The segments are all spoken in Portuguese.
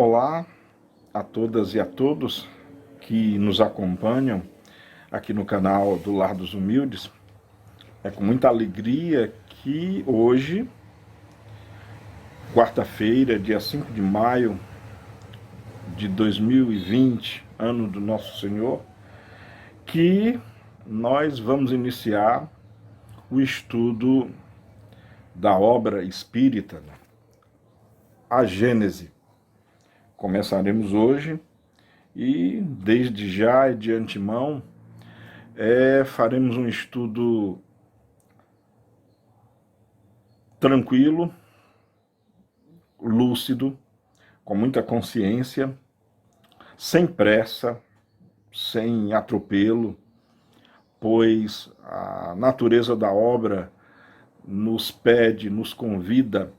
Olá a todas e a todos que nos acompanham aqui no canal do Lar dos Humildes. É com muita alegria que hoje, quarta-feira, dia 5 de maio de 2020, ano do Nosso Senhor, que nós vamos iniciar o estudo da obra espírita, a Gênese. Começaremos hoje e, desde já e de antemão, faremos um estudo tranquilo, lúcido, com muita consciência, sem pressa, sem atropelo, pois a natureza da obra nos pede, nos convida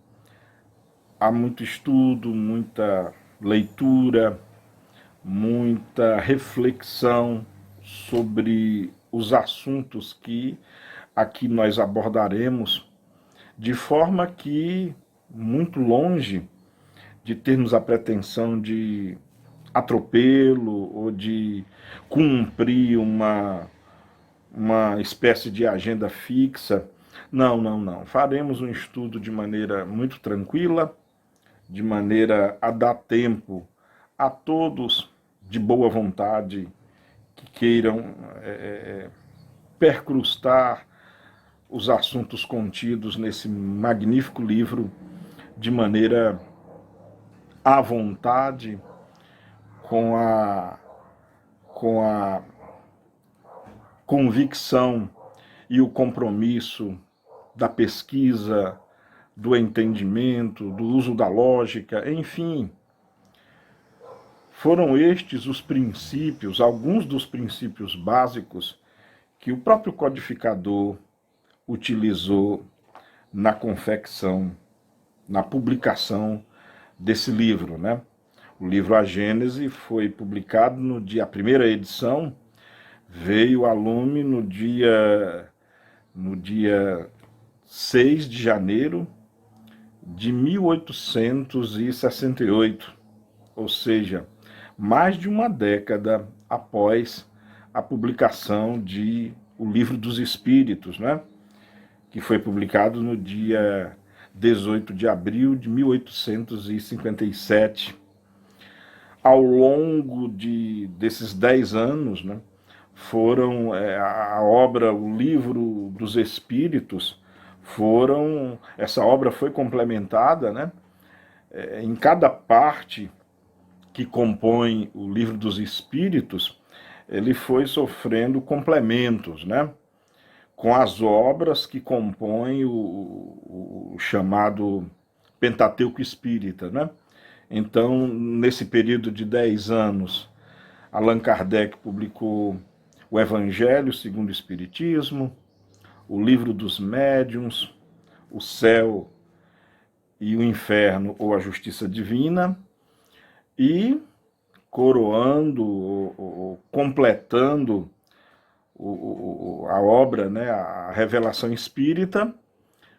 a muito estudo, muita leitura, muita reflexão sobre os assuntos que aqui nós abordaremos, de forma que, muito longe de termos a pretensão de atropelo ou de cumprir uma espécie de agenda fixa. Não. Faremos um estudo de maneira muito tranquila, de maneira a dar tempo a todos de boa vontade que queiram percrustar os assuntos contidos nesse magnífico livro de maneira à vontade, com a convicção e o compromisso da pesquisa, do entendimento, do uso da lógica, enfim. Foram estes os princípios, alguns dos princípios básicos que o próprio codificador utilizou na confecção, na publicação desse livro, né? O livro A Gênese foi publicado a primeira edição veio a lume no dia 6 de janeiro de 1868, ou seja, mais de uma década após a publicação de O Livro dos Espíritos, né? Que foi publicado no dia 18 de abril de 1857. Ao longo desses 10 anos, né, a obra, o Livro dos Espíritos, essa obra foi complementada, né, em cada parte que compõe o Livro dos Espíritos, ele foi sofrendo complementos, né, com as obras que compõem o chamado Pentateuco Espírita, né? Então, nesse período de 10 anos, Allan Kardec publicou o Evangelho segundo o Espiritismo, o Livro dos Médiuns, o Céu e o Inferno ou a Justiça Divina, e coroando, ou completando a obra, né, a Revelação Espírita,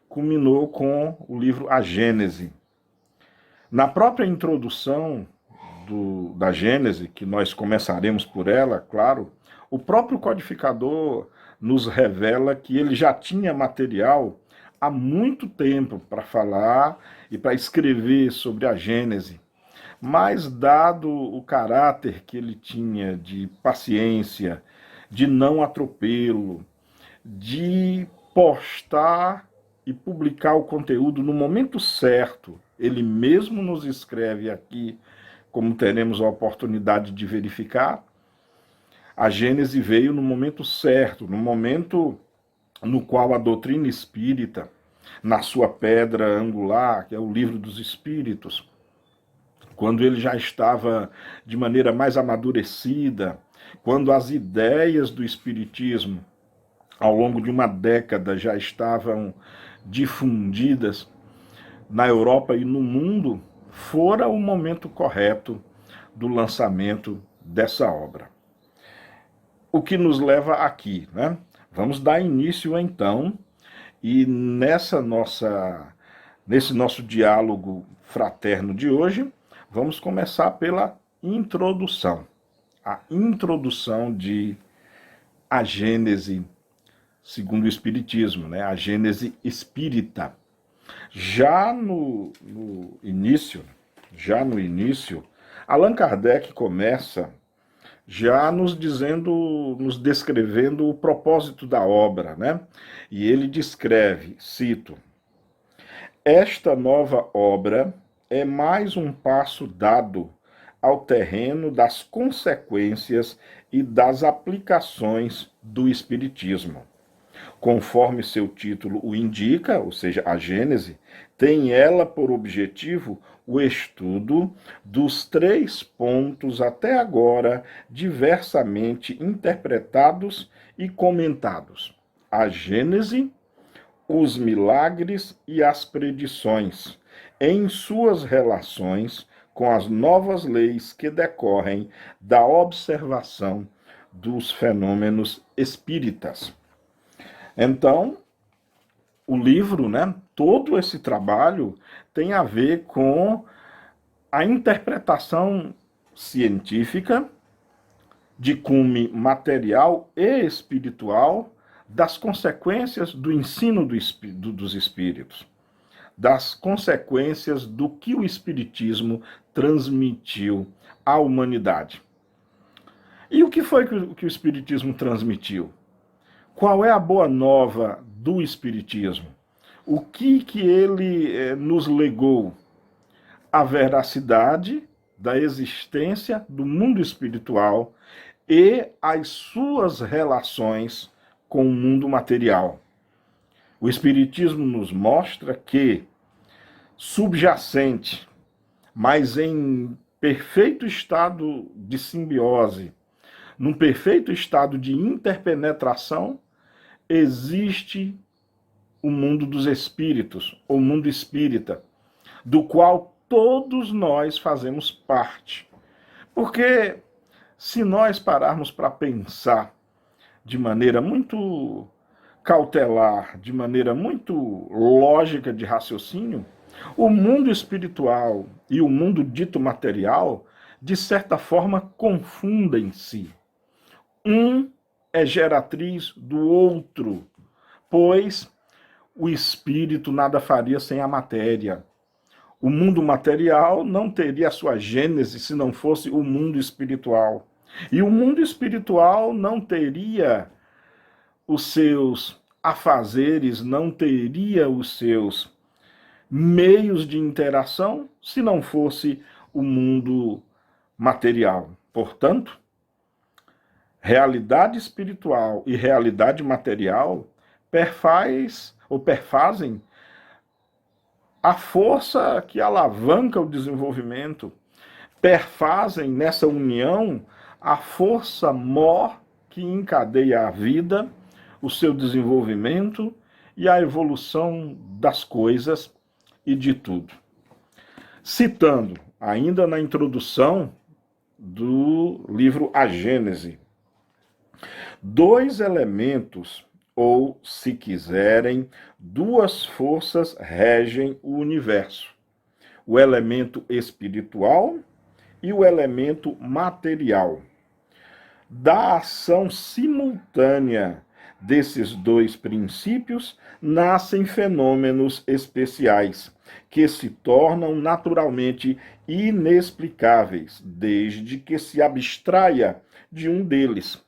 culminou com o livro A Gênese. Na própria introdução da Gênese, que nós começaremos por ela, claro, o próprio codificador nos revela que ele já tinha material há muito tempo para falar e para escrever sobre a Gênese, mas dado o caráter que ele tinha de paciência, de não atropelo, de postar e publicar o conteúdo no momento certo. Ele mesmo nos escreve aqui, como teremos a oportunidade de verificar, a Gênese veio no momento certo, no momento no qual a doutrina espírita, na sua pedra angular, que é o Livro dos Espíritos, quando ele já estava de maneira mais amadurecida, quando as ideias do Espiritismo, ao longo de uma década, já estavam difundidas na Europa e no mundo, fora o momento correto do lançamento dessa obra. O que nos leva aqui, né? Vamos dar início, então, e nesse nosso diálogo fraterno de hoje, Vamos começar pela introdução. A introdução de A Gênese segundo o Espiritismo, né? A Gênese espírita. Já no início, Allan Kardec começa já nos dizendo, nos descrevendo o propósito da obra, né? E ele descreve, cito: esta nova obra é mais um passo dado ao terreno das consequências e das aplicações do Espiritismo. Conforme seu título o indica, ou seja, a Gênese, tem ela por objetivo o estudo dos 3 pontos até agora diversamente interpretados e comentados: a Gênese, os milagres e as predições, em suas relações com as novas leis que decorrem da observação dos fenômenos espíritas. Então, o livro, né, todo esse trabalho tem a ver com a interpretação científica de cunho material e espiritual das consequências do ensino dos espíritos, das consequências do que o Espiritismo transmitiu à humanidade. E o que foi que o Espiritismo transmitiu? Qual é a boa nova do Espiritismo? O que ele nos legou? A veracidade da existência do mundo espiritual e as suas relações com o mundo material. O Espiritismo nos mostra que, subjacente, mas em perfeito estado de simbiose, num perfeito estado de interpenetração, existe o mundo dos espíritos, o mundo espírita, do qual todos nós fazemos parte. Porque se nós pararmos para pensar de maneira muito cautelar, de maneira muito lógica de raciocínio, o mundo espiritual e o mundo dito material, de certa forma, confundem-se. Um é geratriz do outro, pois o espírito nada faria sem a matéria. O mundo material não teria a sua gênese se não fosse o mundo espiritual. E o mundo espiritual não teria os seus afazeres, não teria os seus meios de interação se não fosse o mundo material. Portanto, realidade espiritual e realidade material perfazem a força que alavanca o desenvolvimento, perfazem nessa união a força mor que encadeia a vida, o seu desenvolvimento e a evolução das coisas e de tudo. Citando, ainda na introdução do livro A Gênese, 2 elementos, ou, se quiserem, 2 forças regem o universo: o elemento espiritual e o elemento material. Da ação simultânea desses 2 princípios nascem fenômenos especiais, que se tornam naturalmente inexplicáveis, desde que se abstraia de um deles.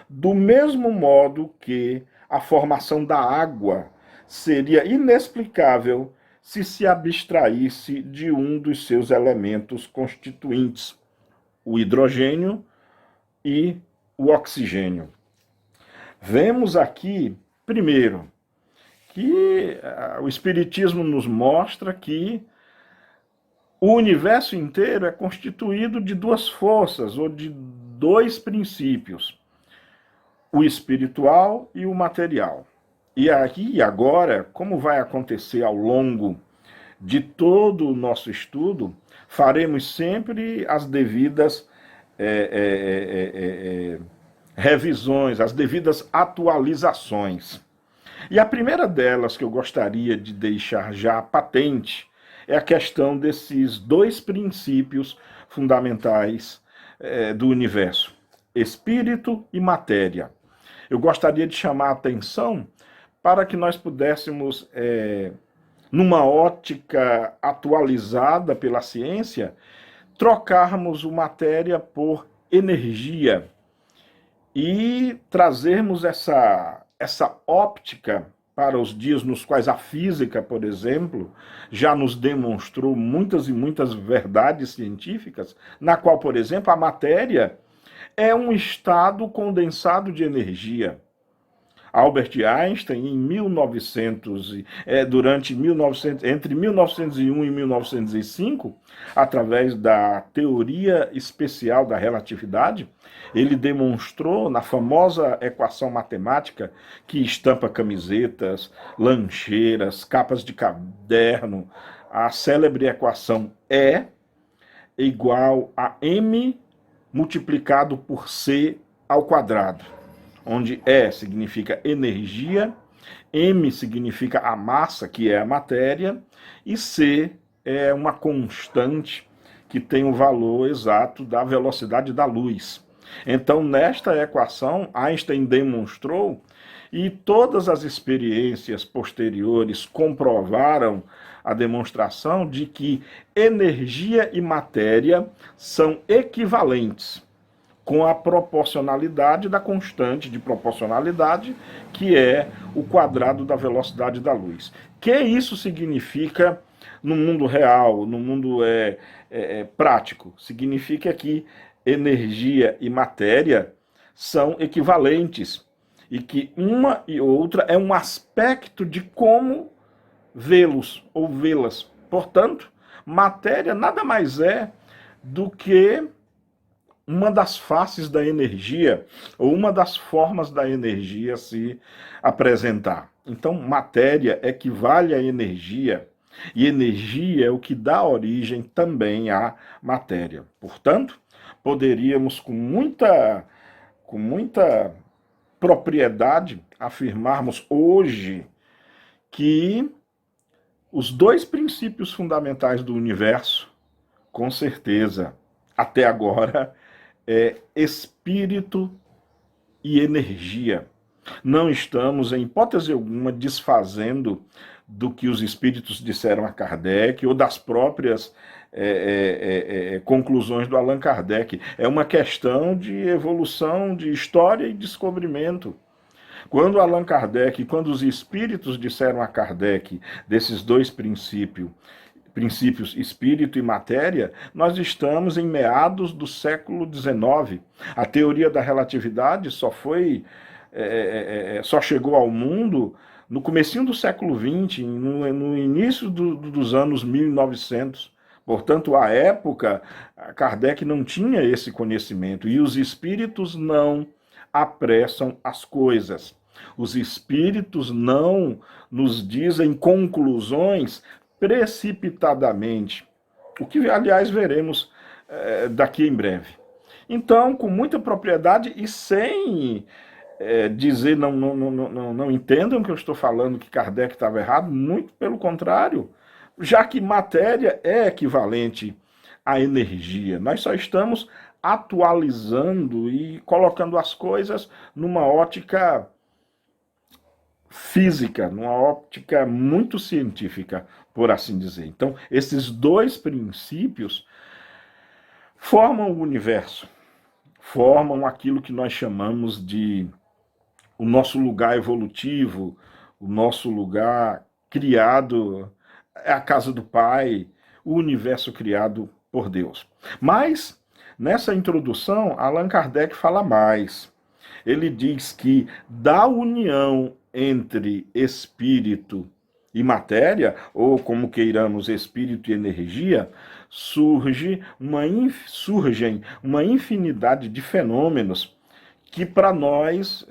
Do mesmo modo que a formação da água seria inexplicável se abstraísse de um dos seus elementos constituintes, o hidrogênio e o oxigênio. Vemos aqui, primeiro, que o Espiritismo nos mostra que o universo inteiro é constituído de 2 forças, ou de 2 princípios: o espiritual e o material. E aqui e agora, como vai acontecer ao longo de todo o nosso estudo, faremos sempre as devidas revisões, as devidas atualizações. E a primeira delas que eu gostaria de deixar já patente é a questão desses dois princípios fundamentais do universo: espírito e matéria. Eu gostaria de chamar a atenção para que nós pudéssemos, numa ótica atualizada pela ciência, trocarmos o matéria por energia e trazermos essa óptica para os dias nos quais a física, por exemplo, já nos demonstrou muitas e muitas verdades científicas, na qual, por exemplo, a matéria é um estado condensado de energia. Albert Einstein, em 1900, entre 1901 e 1905, através da teoria especial da relatividade, ele demonstrou na famosa equação matemática que estampa camisetas, lancheiras, capas de caderno, a célebre equação E igual a m multiplicado por c ao quadrado, onde E significa energia, M significa a massa, que é a matéria, e C é uma constante que tem o valor exato da velocidade da luz. Então, nesta equação, Einstein demonstrou, e todas as experiências posteriores comprovaram a demonstração de que energia e matéria são equivalentes, com a proporcionalidade da constante de proporcionalidade, que é o quadrado da velocidade da luz. Que isso significa no mundo real, no mundo prático? Significa que energia e matéria são equivalentes e que uma e outra é um aspecto de como vê-los ou vê-las. Portanto, matéria nada mais é do que uma das faces da energia, ou uma das formas da energia se apresentar. Então, matéria equivale a energia, e energia é o que dá origem também à matéria. Portanto, poderíamos com muita propriedade afirmarmos hoje que os dois princípios fundamentais do universo, com certeza, até agora, é espírito e energia. Não estamos, em hipótese alguma, desfazendo do que os espíritos disseram a Kardec ou das próprias conclusões do Allan Kardec. É uma questão de evolução, de história e descobrimento. Quando Allan Kardec, quando os espíritos disseram a Kardec desses dois princípios, espírito e matéria, nós estamos em meados do século XIX. A teoria da relatividade só chegou ao mundo no comecinho do século XX, no início dos anos 1900. Portanto, à época, Kardec não tinha esse conhecimento, e os espíritos não apressam as coisas. Os espíritos não nos dizem conclusões precipitadamente, o que, aliás, veremos daqui em breve. Então, com muita propriedade e sem dizer não entendam que eu estou falando que Kardec estava errado, muito pelo contrário, já que matéria é equivalente à energia. Nós só estamos atualizando e colocando as coisas numa ótica física, numa ótica muito científica, por assim dizer. Então, esses dois princípios formam o universo, formam aquilo que nós chamamos de o nosso lugar evolutivo, o nosso lugar criado, é a casa do Pai, o universo criado por Deus. Mas, nessa introdução, Allan Kardec fala mais. Ele diz que da união entre espírito e matéria, ou como queiramos, espírito e energia, surgem uma infinidade de fenômenos que para nós,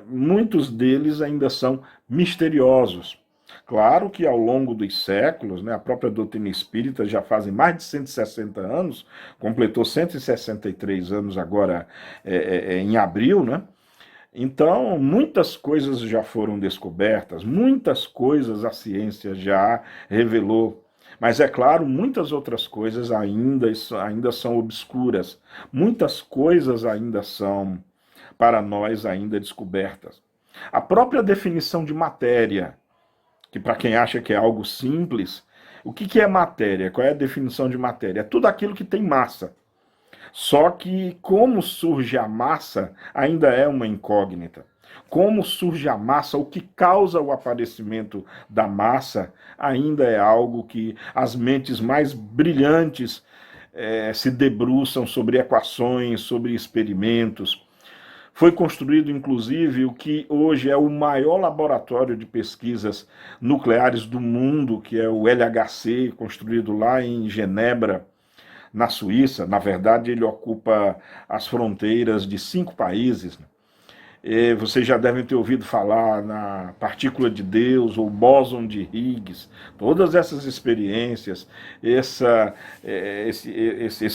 muitos deles ainda são misteriosos. Claro que ao longo dos séculos, a própria doutrina espírita já fazem mais de 160 anos, completou 163 anos agora em abril, Então, muitas coisas já foram descobertas, muitas coisas a ciência já revelou, Mas é claro, muitas outras coisas ainda são obscuras. Muitas coisas ainda são, para nós, ainda descobertas. A própria definição de matéria, que para quem acha que é algo simples, o que é matéria? Qual é a definição de matéria? É tudo aquilo que tem massa. Só que como surge a massa ainda é uma incógnita. Como surge a massa, o que causa o aparecimento da massa, ainda é algo que as mentes mais brilhantes se debruçam sobre equações, sobre experimentos. Foi construído, inclusive, o que hoje é o maior laboratório de pesquisas nucleares do mundo, que é o LHC, construído lá em Genebra, na Suíça. Na verdade, ele ocupa as fronteiras de 5 países. Vocês já devem ter ouvido falar na partícula de Deus ou bóson de Higgs. Todas essas experiências, esse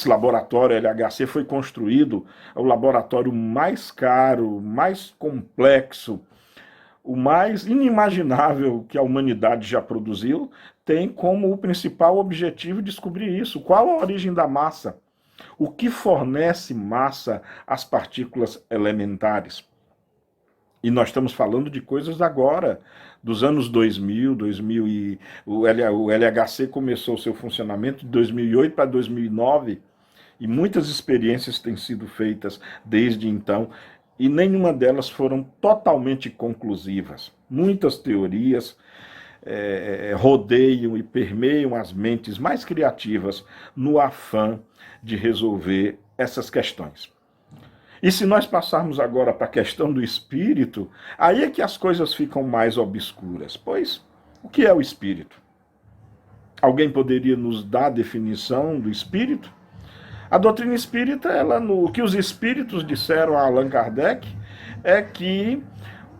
laboratório LHC foi construído, é o laboratório mais caro, mais complexo, o mais inimaginável que a humanidade já produziu, tem como o principal objetivo descobrir isso. Qual a origem da massa? O que fornece massa às partículas elementares? E nós estamos falando de coisas agora, dos anos 2000, o LHC começou o seu funcionamento de 2008 para 2009, e muitas experiências têm sido feitas desde então, e nenhuma delas foram totalmente conclusivas. Muitas teorias rodeiam e permeiam as mentes mais criativas no afã de resolver essas questões. E se nós passarmos agora para a questão do espírito, aí é que as coisas ficam mais obscuras. Pois, o que é o espírito? Alguém poderia nos dar a definição do espírito? A doutrina espírita, o que os espíritos disseram a Allan Kardec é que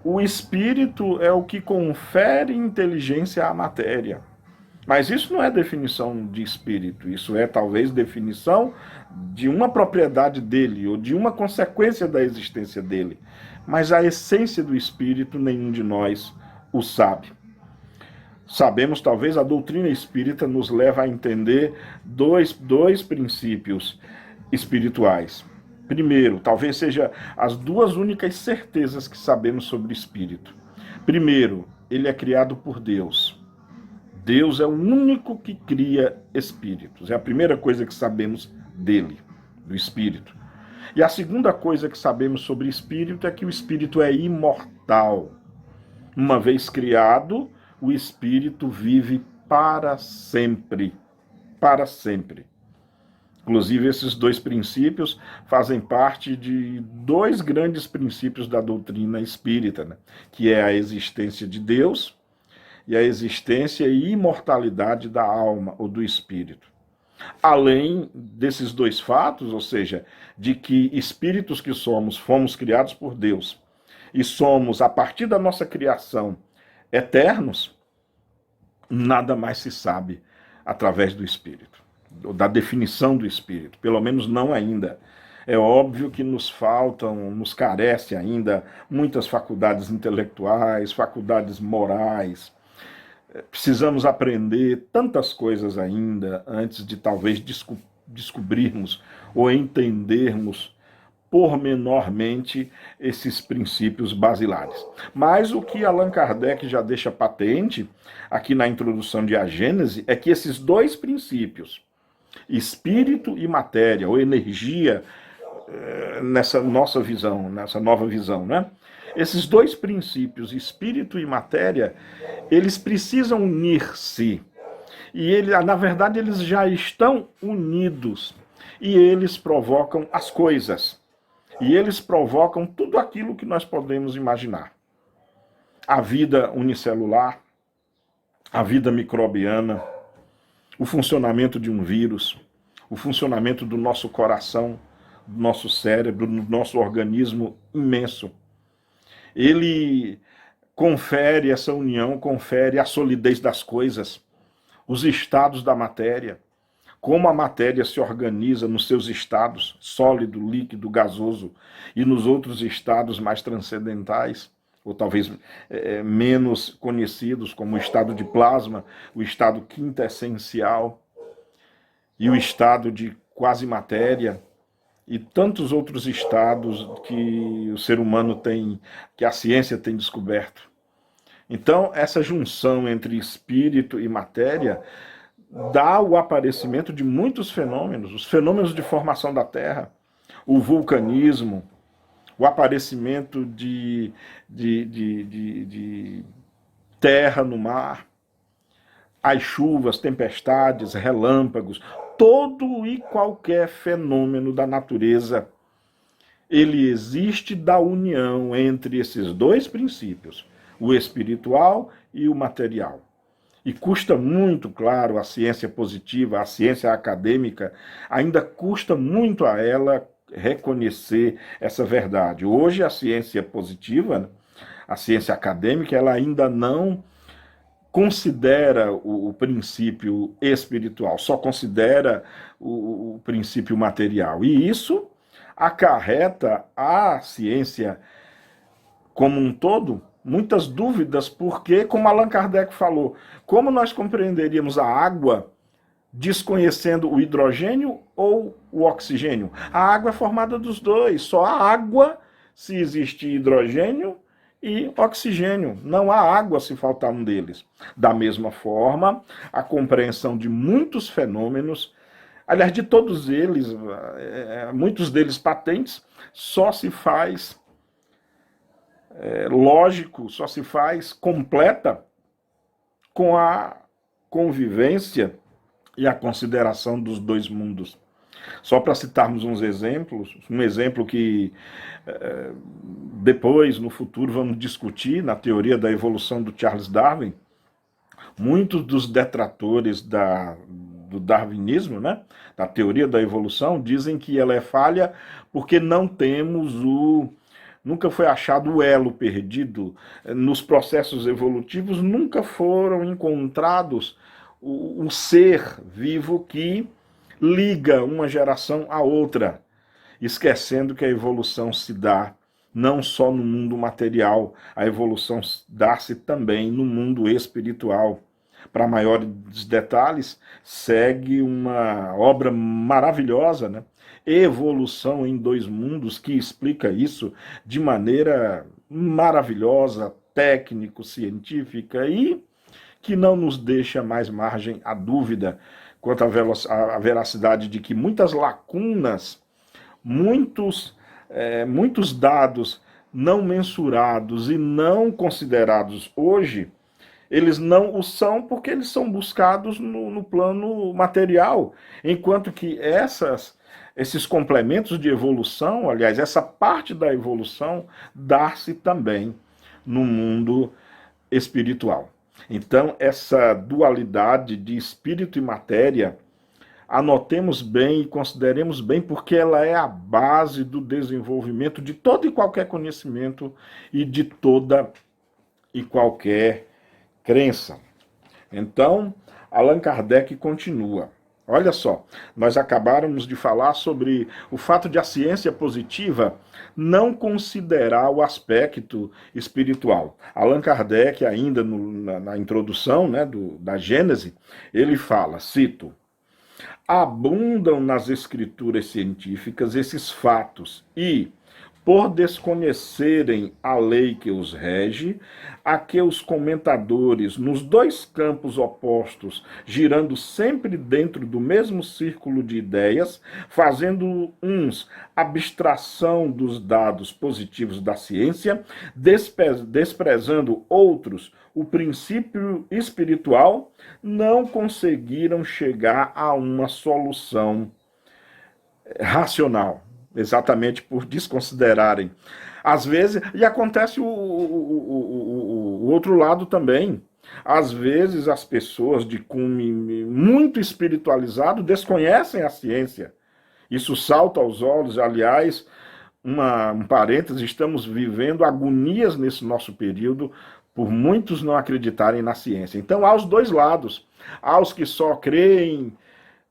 o espírito é o que confere inteligência à matéria. Mas isso não é definição de espírito, isso é talvez definição de uma propriedade dele ou de uma consequência da existência dele. Mas a essência do espírito nenhum de nós o sabe. Sabemos, talvez a doutrina espírita nos leva a entender dois princípios espirituais. Primeiro, talvez seja as duas únicas certezas que sabemos sobre o espírito. Primeiro, ele é criado por Deus. Deus é o único que cria espíritos. É a primeira coisa que sabemos dele, do espírito. E a segunda coisa que sabemos sobre espírito é que o espírito é imortal. Uma vez criado, o espírito vive para sempre. Para sempre. Inclusive, esses dois princípios fazem parte de dois grandes princípios da doutrina espírita, né? Que é a existência de Deus e a existência e imortalidade da alma ou do espírito. Além desses dois fatos, ou seja, de que espíritos que somos, fomos criados por Deus e somos, a partir da nossa criação, eternos, nada mais se sabe através do espírito, da definição do espírito, pelo menos não ainda. É óbvio que nos carece ainda muitas faculdades intelectuais, faculdades morais. Precisamos aprender tantas coisas ainda antes de talvez descobrirmos ou entendermos pormenormente esses princípios basilares. Mas o que Allan Kardec já deixa patente aqui na introdução de A Gênese é que esses dois princípios, espírito e matéria, ou energia, nessa nossa visão, nessa nova visão, né? Esses dois princípios, espírito e matéria, eles precisam unir-se. E na verdade, eles já estão unidos. E eles provocam as coisas. E eles provocam tudo aquilo que nós podemos imaginar. A vida unicelular, a vida microbiana, o funcionamento de um vírus, o funcionamento do nosso coração, do nosso cérebro, do nosso organismo imenso. Ele confere essa união, confere a solidez das coisas, os estados da matéria, como a matéria se organiza nos seus estados, sólido, líquido, gasoso, e nos outros estados mais transcendentais. ou talvez menos conhecidos, como o estado de plasma, o estado quintessencial e o estado de quase matéria, e tantos outros estados que o ser humano tem, que a ciência tem descoberto. Então, essa junção entre espírito e matéria dá o aparecimento de muitos fenômenos, os fenômenos de formação da Terra, o vulcanismo, o aparecimento de terra no mar, as chuvas, tempestades, relâmpagos, todo e qualquer fenômeno da natureza, ele existe da união entre esses dois princípios, o espiritual e o material. E custa muito, claro, a ciência positiva, a ciência acadêmica, ainda custa muito a ela reconhecer essa verdade. Hoje a ciência positiva, a ciência acadêmica, ela ainda não considera o princípio espiritual, só considera o princípio material. E isso acarreta à ciência como um todo muitas dúvidas, porque, como Allan Kardec falou, como nós compreenderíamos a água desconhecendo o hidrogênio ou o oxigênio? A água é formada dos dois, só a água se existe hidrogênio e oxigênio. Não há água se faltar um deles. Da mesma forma, a compreensão de muitos fenômenos, aliás, de todos eles, muitos deles patentes, só se faz lógico, só se faz completa com a convivência e a consideração dos dois mundos. Só para citarmos uns exemplos, um exemplo que depois, no futuro, vamos discutir na teoria da evolução do Charles Darwin. Muitos dos detratores do darwinismo, né, da teoria da evolução, dizem que ela é falha porque não temos nunca foi achado o elo perdido. Nos processos evolutivos nunca foram encontrados o ser vivo que liga uma geração à outra, esquecendo que a evolução se dá não só no mundo material, a evolução dá-se também no mundo espiritual. Para maiores detalhes, segue uma obra maravilhosa, né? Evolução em Dois Mundos, que explica isso de maneira maravilhosa, técnico-científica e que não nos deixa mais margem à dúvida quanto à veracidade de que muitas lacunas, muitos dados não mensurados e não considerados hoje, eles não o são porque eles são buscados no plano material, enquanto que esses complementos de evolução, aliás, essa parte da evolução, dá-se também no mundo espiritual. Então, essa dualidade de espírito e matéria, anotemos bem e consideremos bem, porque ela é a base do desenvolvimento de todo e qualquer conhecimento e de toda e qualquer crença. Então, Allan Kardec continua. Olha só, nós acabáramos de falar sobre o fato de a ciência positiva não considerar o aspecto espiritual. Allan Kardec, ainda na introdução, né, da Gênese, ele fala, cito, abundam nas escrituras científicas esses fatos e, por desconhecerem a lei que os rege, a que os comentadores, nos dois campos opostos, girando sempre dentro do mesmo círculo de ideias, fazendo uns abstração dos dados positivos da ciência, desprezando outros o princípio espiritual, não conseguiram chegar a uma solução racional. Exatamente por desconsiderarem. Às vezes, e acontece o outro lado também. Às vezes as pessoas de cume muito espiritualizado desconhecem a ciência. Isso salta aos olhos. Aliás, um parêntese, estamos vivendo agonias nesse nosso período por muitos não acreditarem na ciência. Então há os dois lados. Há os que só creem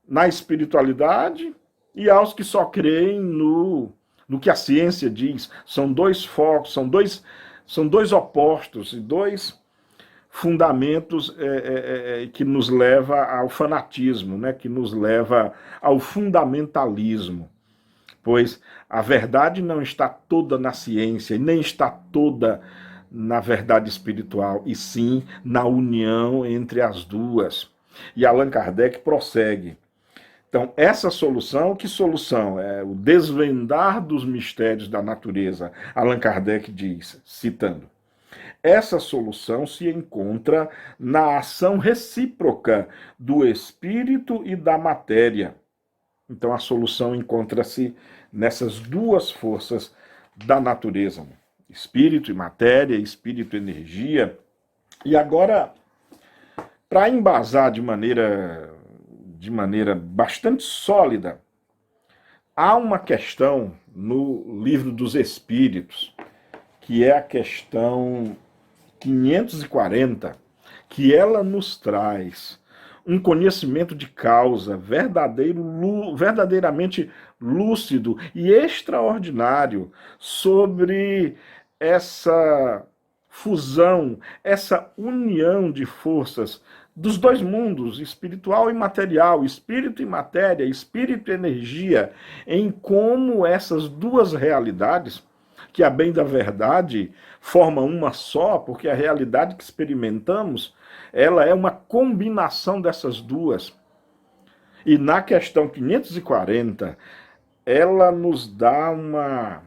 na espiritualidade e aos que só creem no que a ciência diz. São dois focos, São dois opostos e dois fundamentos que nos leva ao fanatismo, né? Que nos leva ao fundamentalismo. Pois a verdade não está toda na ciência, nem está toda na verdade espiritual, e sim na união entre as duas. E Allan Kardec prossegue. Então, essa solução, que solução? É o desvendar dos mistérios da natureza. Allan Kardec diz, citando, essa solução se encontra na ação recíproca do espírito e da matéria. Então, a solução encontra-se nessas duas forças da natureza, espírito e matéria, espírito e energia. E agora, para embasar de maneira bastante sólida, há uma questão no Livro dos Espíritos, que é a questão 540, que ela nos traz um conhecimento de causa verdadeiramente lúcido e extraordinário sobre essa fusão, essa união de forças dos dois mundos, espiritual e material, espírito e matéria, espírito e energia, em como essas duas realidades, que a bem da verdade formam uma só, porque a realidade que experimentamos, ela é uma combinação dessas duas. E na questão 540, ela nos dá uma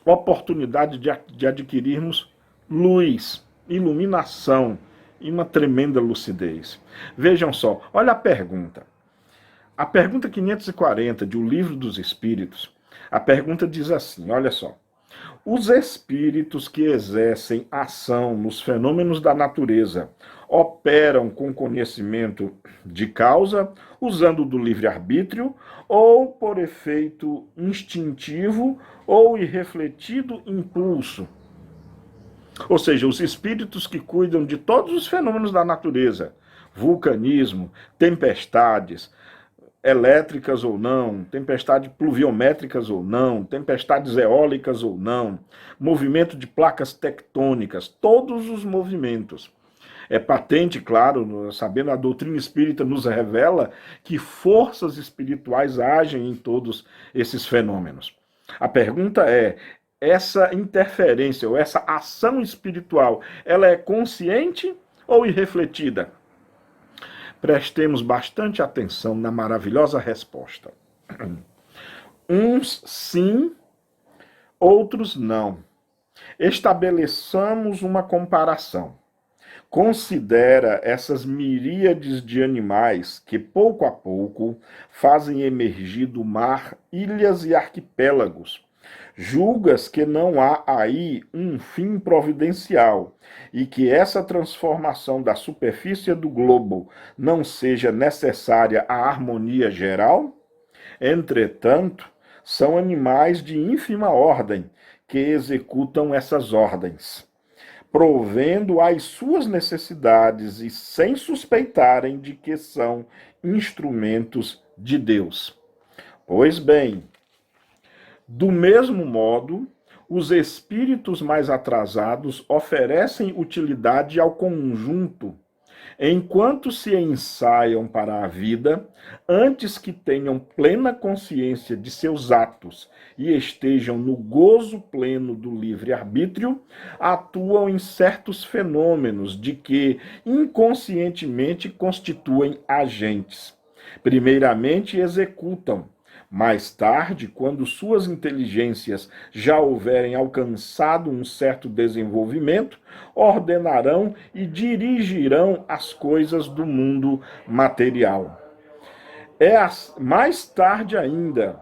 oportunidade de adquirirmos luz, iluminação e uma tremenda lucidez. Vejam só, olha a pergunta. A pergunta 540 de O Livro dos Espíritos, a pergunta diz assim, olha só. Os espíritos que exercem ação nos fenômenos da natureza operam com conhecimento de causa, usando do livre-arbítrio, ou por efeito instintivo ou irrefletido impulso. Ou seja, os espíritos que cuidam de todos os fenômenos da natureza, vulcanismo, tempestades, elétricas ou não, tempestades pluviométricas ou não, tempestades eólicas ou não, movimento de placas tectônicas, todos os movimentos. É patente, claro, sabendo a doutrina espírita nos revela que forças espirituais agem em todos esses fenômenos. A pergunta é, essa interferência ou essa ação espiritual, ela é consciente ou irrefletida? Prestemos bastante atenção na maravilhosa resposta. Uns sim, outros não. Estabeleçamos uma comparação. Considera essas miríades de animais que, pouco a pouco, fazem emergir do mar ilhas e arquipélagos. Julgas que não há aí um fim providencial e que essa transformação da superfície do globo não seja necessária à harmonia geral? Entretanto, são animais de ínfima ordem que executam essas ordens, provendo às suas necessidades e sem suspeitarem de que são instrumentos de Deus. Pois bem, do mesmo modo, os espíritos mais atrasados oferecem utilidade ao conjunto, enquanto se ensaiam para a vida, antes que tenham plena consciência de seus atos e estejam no gozo pleno do livre-arbítrio, atuam em certos fenômenos de que inconscientemente constituem agentes. Primeiramente, executam. Mais tarde, quando suas inteligências já houverem alcançado um certo desenvolvimento, ordenarão e dirigirão as coisas do mundo material. Mais tarde ainda,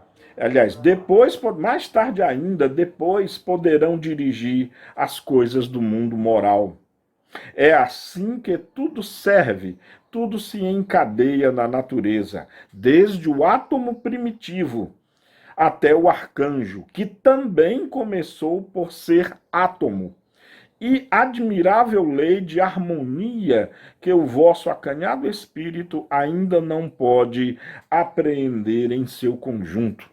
mais tarde ainda, depois poderão dirigir as coisas do mundo moral. É assim que tudo serve, tudo se encadeia na natureza, desde o átomo primitivo até o arcanjo, que também começou por ser átomo. E admirável lei de harmonia que o vosso acanhado espírito ainda não pode apreender em seu conjunto.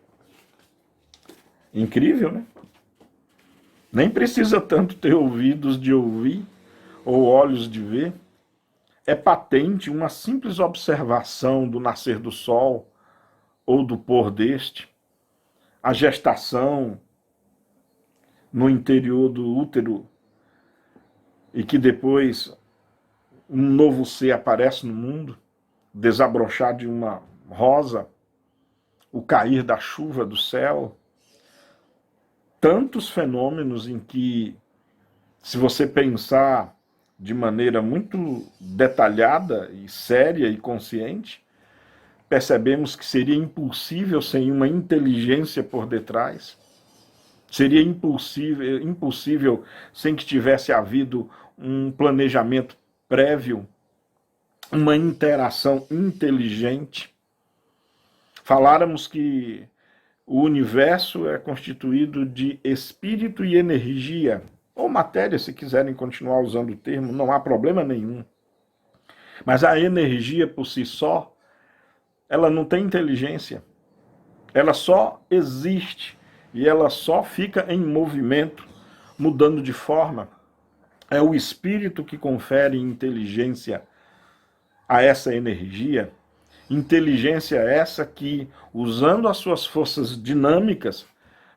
Incrível, né? Nem precisa tanto ter ouvidos de ouvir ou olhos de ver. É patente uma simples observação do nascer do sol ou do pôr deste, a gestação no interior do útero e que depois um novo ser aparece no mundo, desabrochar de uma rosa, o cair da chuva do céu. Tantos fenômenos em que, se você pensar de maneira muito detalhada e séria e consciente, percebemos que seria impossível sem uma inteligência por detrás. Seria impossível sem que tivesse havido um planejamento prévio, uma interação inteligente. Faláramos que o universo é constituído de espírito e energia, ou matéria, se quiserem continuar usando o termo, não há problema nenhum. Mas a energia por si só, ela não tem inteligência. Ela só existe e ela só fica em movimento, mudando de forma. É o espírito que confere inteligência a essa energia. Inteligência essa que, usando as suas forças dinâmicas,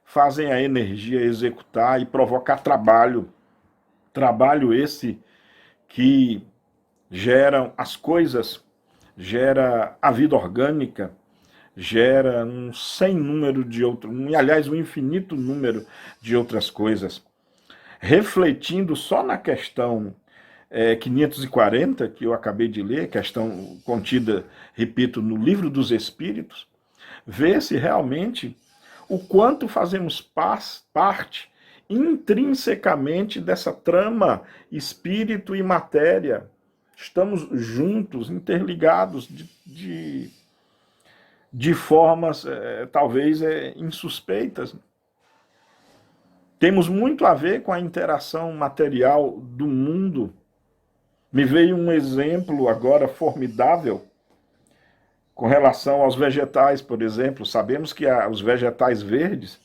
fazem a energia executar e provocar trabalho. Trabalho esse que gera as coisas, gera a vida orgânica, gera um sem número de outros, aliás, um infinito número de outras coisas. Refletindo só na questão 540, que eu acabei de ler, questão contida, repito, no Livro dos Espíritos, vê-se realmente o quanto fazemos parte intrinsecamente dessa trama espírito e matéria. Estamos juntos, interligados de formas talvez insuspeitas. Temos muito a ver com a interação material do mundo. Me veio um exemplo agora formidável com relação aos vegetais, por exemplo. Sabemos que os vegetais verdes,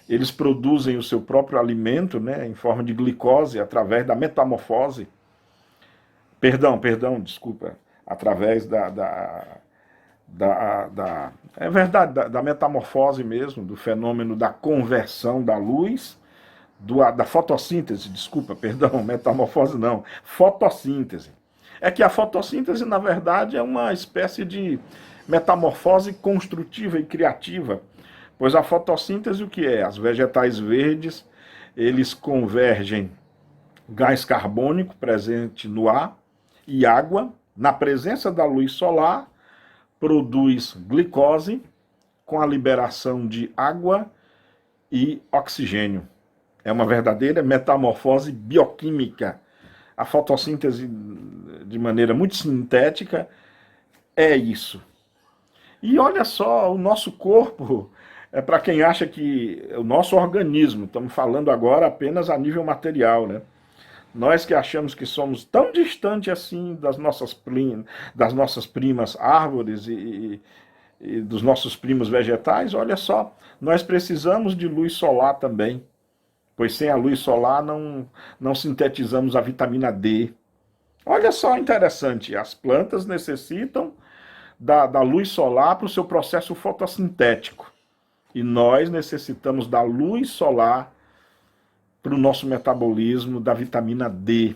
eles produzem o seu próprio alimento, né, em forma de glicose, através da metamorfose. Desculpa. Através é verdade, da metamorfose mesmo, do fenômeno da conversão da luz, da fotossíntese, metamorfose não, fotossíntese. É que a fotossíntese, na verdade, é uma espécie de metamorfose construtiva e criativa, pois a fotossíntese o que é? As vegetais verdes, eles convergem gás carbônico presente no ar e água, na presença da luz solar, produz glicose com a liberação de água e oxigênio. É uma verdadeira metamorfose bioquímica. A fotossíntese, de maneira muito sintética, é isso. E olha só, o nosso corpo, para quem acha que o nosso organismo, estamos falando agora apenas a nível material, né? Nós que achamos que somos tão distantes assim das nossas primas árvores e dos nossos primos vegetais, olha só, nós precisamos de luz solar também, pois sem a luz solar não sintetizamos a vitamina D. Olha só interessante, as plantas necessitam da luz solar para o seu processo fotossintético. E nós necessitamos da luz solar para o nosso metabolismo da vitamina D.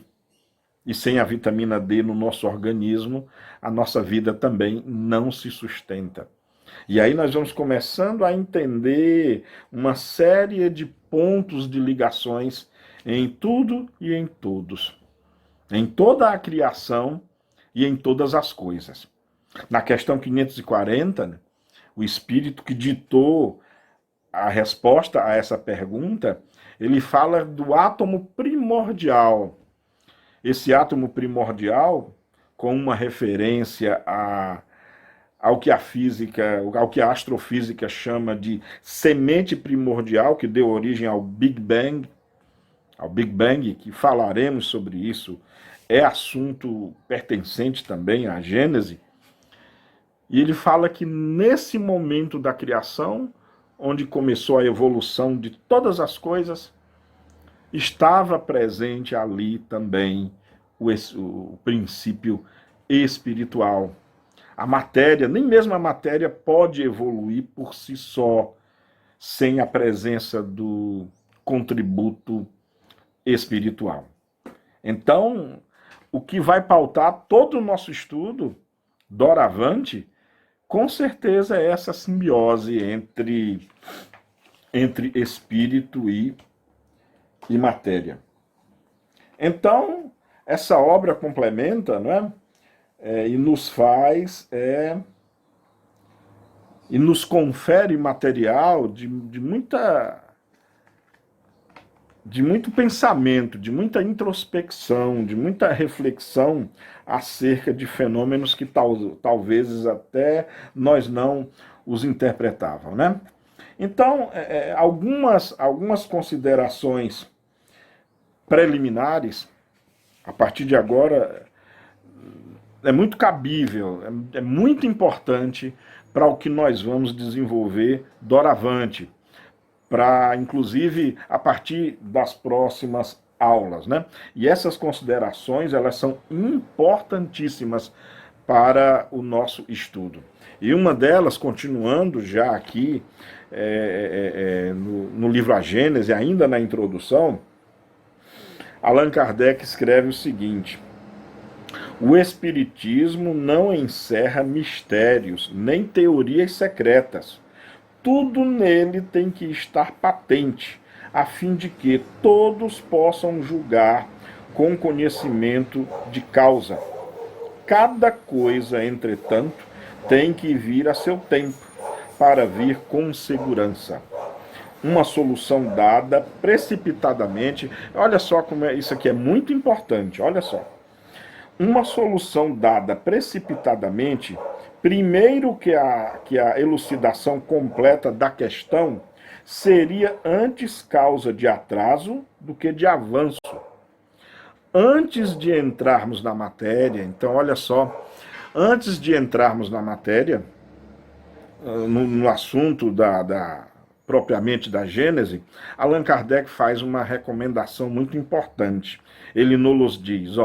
E sem a vitamina D no nosso organismo, a nossa vida também não se sustenta. E aí nós vamos começando a entender uma série de pontos de ligações em tudo e em todos. Em toda a criação e em todas as coisas. Na questão 540, né, o espírito que ditou a resposta a essa pergunta, ele fala do átomo primordial. Esse átomo primordial, com uma referência ao que a astrofísica chama de semente primordial, que deu origem ao Big Bang, que falaremos sobre isso, é assunto pertencente também à Gênese. E ele fala que nesse momento da criação, onde começou a evolução de todas as coisas, estava presente ali também o princípio espiritual. A matéria, nem mesmo a matéria pode evoluir por si só, sem a presença do contributo espiritual. Então, o que vai pautar todo o nosso estudo, doravante, com certeza é essa simbiose entre espírito e matéria. Então, essa obra complementa, não é? E nos faz, e nos confere material de muito pensamento, de muita introspecção, de muita reflexão acerca de fenômenos que talvez até nós não os interpretávamos, né? Então, algumas considerações preliminares, a partir de agora, é muito cabível, é muito importante para o que nós vamos desenvolver doravante, para, inclusive, a partir das próximas aulas, né? E essas considerações, elas são importantíssimas para o nosso estudo. E uma delas, continuando já aqui no livro A Gênese, ainda na introdução, Allan Kardec escreve o seguinte: o Espiritismo não encerra mistérios, nem teorias secretas. Tudo nele tem que estar patente, a fim de que todos possam julgar com conhecimento de causa. Cada coisa, entretanto, tem que vir a seu tempo, para vir com segurança. Uma solução dada precipitadamente, olha só como isso aqui é muito importante, olha só. Uma solução dada precipitadamente, primeiro que a elucidação completa da questão, seria antes causa de atraso do que de avanço. Antes de entrarmos na matéria, então olha só, antes de entrarmos na matéria, no assunto propriamente da Gênese, Allan Kardec faz uma recomendação muito importante. Ele nos diz,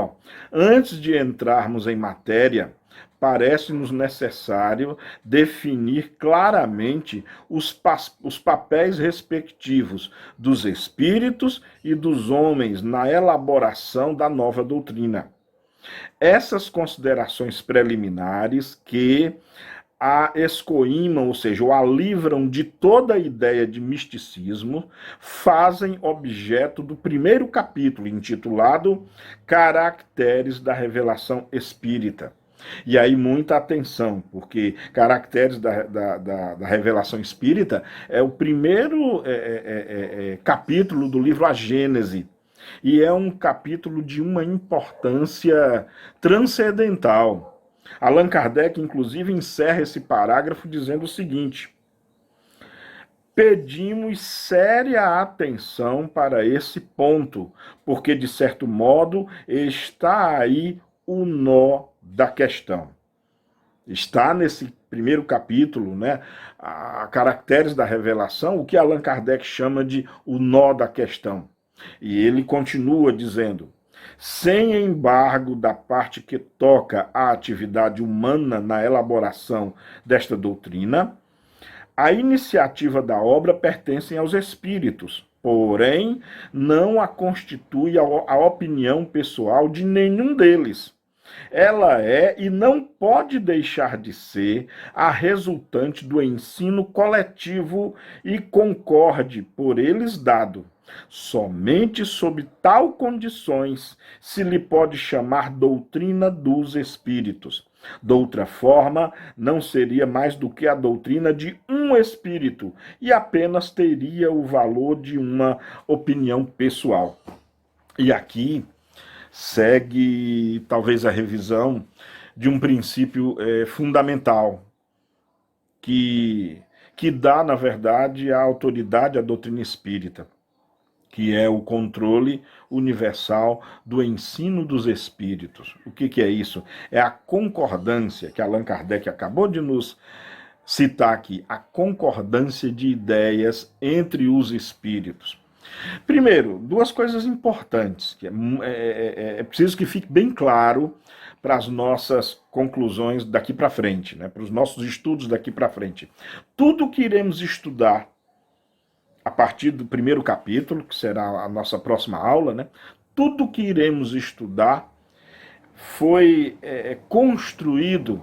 antes de entrarmos em matéria, parece-nos necessário definir claramente os papéis respectivos dos espíritos e dos homens na elaboração da nova doutrina. Essas considerações preliminares que a escoimam, ou seja, o a livram de toda a ideia de misticismo, fazem objeto do primeiro capítulo, intitulado Caracteres da Revelação Espírita. E aí muita atenção, porque Caracteres da Revelação Espírita é o primeiro capítulo do livro A Gênese, e é um capítulo de uma importância transcendental. Allan Kardec, inclusive, encerra esse parágrafo dizendo o seguinte: pedimos séria atenção para esse ponto, porque, de certo modo, está aí o nó da questão. Está nesse primeiro capítulo, né, a Caracteres da Revelação, o que Allan Kardec chama de o nó da questão. E ele continua dizendo: sem embargo da parte que toca à atividade humana na elaboração desta doutrina, a iniciativa da obra pertence aos espíritos, porém não a constitui a opinião pessoal de nenhum deles. Ela é e não pode deixar de ser a resultante do ensino coletivo e concorde por eles dado. Somente sob tal condições se lhe pode chamar doutrina dos espíritos. De outra forma, não seria mais do que a doutrina de um espírito e apenas teria o valor de uma opinião pessoal. E aqui segue talvez a revisão de um princípio fundamental que dá, na verdade, a autoridade à doutrina espírita, que é o controle universal do ensino dos espíritos. O que é isso? É a concordância, que Allan Kardec acabou de nos citar aqui, a concordância de ideias entre os espíritos. Primeiro, duas coisas importantes, que é preciso que fique bem claro para as nossas conclusões daqui para frente, né, para os nossos estudos daqui para frente. Tudo que iremos estudar a partir do primeiro capítulo, que será a nossa próxima aula, né, tudo que iremos estudar foi construído